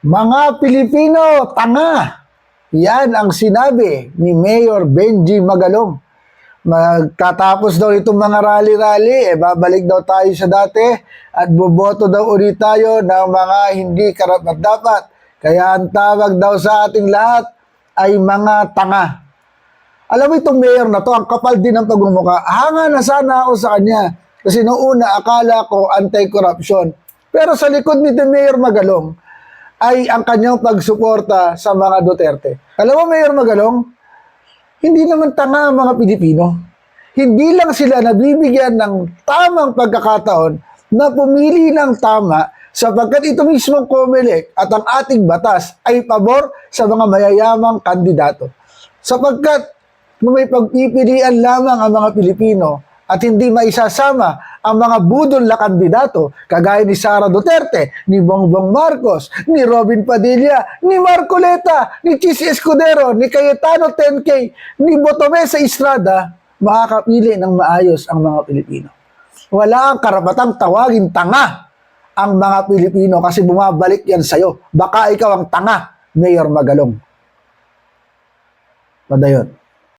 Mga Pilipino, tanga! Yan ang sinabi ni Mayor Benji Magalong. Magkatapos daw itong mga rally-rally, babalik daw tayo sa dati at boboto daw ulit tayo ng mga hindi karapat-dapat. Kaya ang tawag daw sa ating lahat ay mga tanga. Alam mo itong mayor na to, ang kapal din ng pagmumukha. Hanga na sana ako sa kanya. Kasi noong una, akala ko anti-corruption. Pero sa likod ni Mayor Magalong, ay ang kanyang pagsuporta sa mga Duterte. Alam mo, Mayor Magalong, hindi naman tanga ang mga Pilipino. Hindi lang sila nabibigyan ng tamang pagkakataon na pumili ng tama sapagkat ito mismong COMELEC at ang ating batas ay pabor sa mga mayayamang kandidato. Sapagkat kung may pagpipilian lamang ang mga Pilipino at hindi maisasama ang mga budol na kandidato kagaya ni Sara Duterte, ni Bongbong Marcos, ni Robin Padilla, ni Marcoleta, ni Chis Escudero, ni Cayetano 10K, ni Botomesa Estrada, makakapili ng maayos ang mga Pilipino. Wala ang karapatang tawagin tanga ang mga Pilipino kasi bumabalik yan sa'yo. Baka ikaw ang tanga, Mayor Magalong. Padayon.